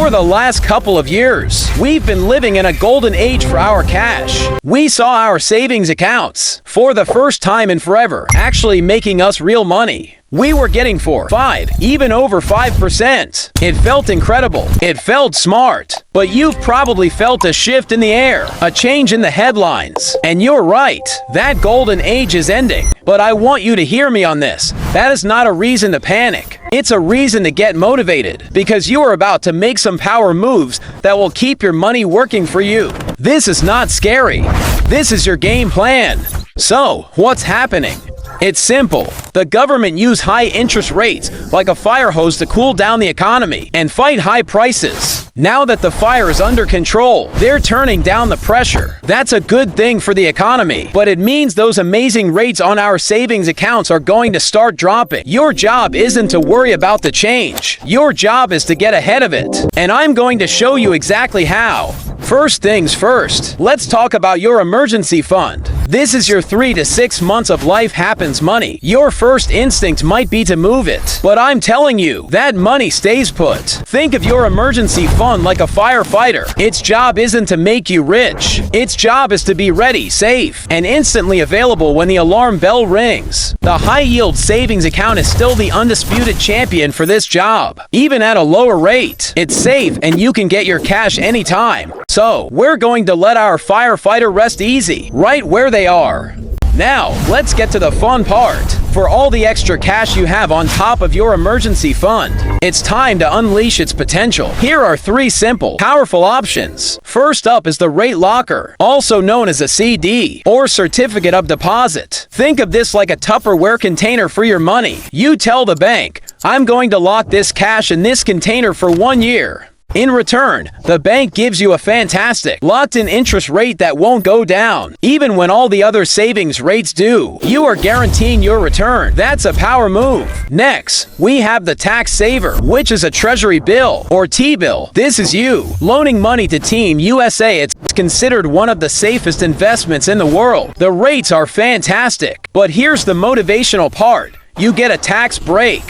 For the last couple of years, we've been living in a golden age for our cash. We saw our savings accounts, for the first time in forever, actually making us real money. We were getting 4, 5, even over 5%. It felt incredible. It felt smart. But you've probably felt a shift in the air, a change in the headlines. And you're right, that golden age is ending. But I want you to hear me on this. That is not a reason to panic. It's a reason to get motivated, because you are about to make some power moves that will keep your money working for you. This is not scary. This is your game plan. So, what's happening? It's simple. The government used high interest rates like a fire hose to cool down the economy and fight high prices. Now that the fire is under control, they're turning down the pressure. That's a good thing for the economy, but it means those amazing rates on our savings accounts are going to start dropping. Your job isn't to worry about the change. Your job is to get ahead of it. And I'm going to show you exactly how. First things first, let's talk about your emergency fund. This is your 3 to 6 months of life happens money. Your first instinct might be to move it, but I'm telling you, that money stays put. Think of your emergency fund like a firefighter. Its job isn't to make you rich. Its job is to be ready, safe, and instantly available when the alarm bell rings. The high-yield savings account is still the undisputed champion for this job. Even at a lower rate, it's safe and you can get your cash anytime. So, we're going to let our firefighter rest easy, right where they are. Now, let's get to the fun part. For all the extra cash you have on top of your emergency fund, it's time to unleash its potential. Here are 3 simple, powerful options. First up is the rate locker, also known as a CD, or certificate of deposit. Think of this like a Tupperware container for your money. You tell the bank, I'm going to lock this cash in this container for 1 year. In return, the bank gives you a fantastic, locked-in interest rate that won't go down, even when all the other savings rates do. You are guaranteeing your return. That's a power move. Next, we have the tax saver, which is a Treasury bill, or T-bill. This is you loaning money to Team USA. It's considered one of the safest investments in the world. The rates are fantastic. But here's the motivational part. You get a tax break.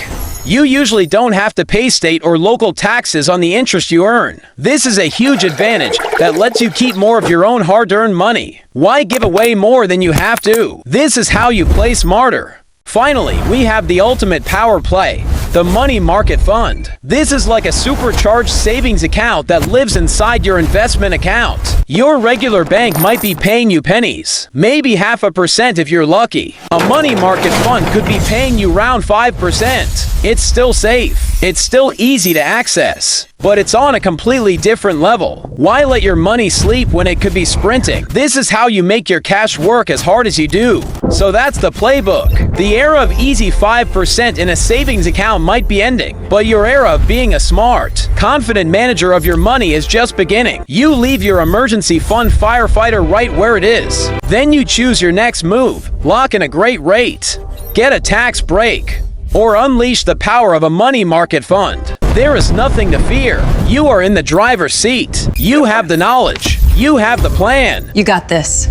You usually don't have to pay state or local taxes on the interest you earn. This is a huge advantage that lets you keep more of your own hard-earned money. Why give away more than you have to? This is how you play smarter. Finally, we have the ultimate power play, the money market fund. This is like a supercharged savings account that lives inside your investment account. Your regular bank might be paying you pennies, maybe 0.5% if you're lucky. A money market fund could be paying you around 5%. It's still safe. It's still easy to access. But it's on a completely different level. Why let your money sleep when it could be sprinting? This is how you make your cash work as hard as you do. So that's the playbook. The era of easy 5% in a savings account might be ending, but your era of being a smart, confident manager of your money is just beginning. You leave your emergency fund firefighter right where it is. Then you choose your next move. Lock in a great rate. Get a tax break. Or unleash the power of a money market fund. There is nothing to fear. You are in the driver's seat. You have the knowledge. You have the plan. You got this.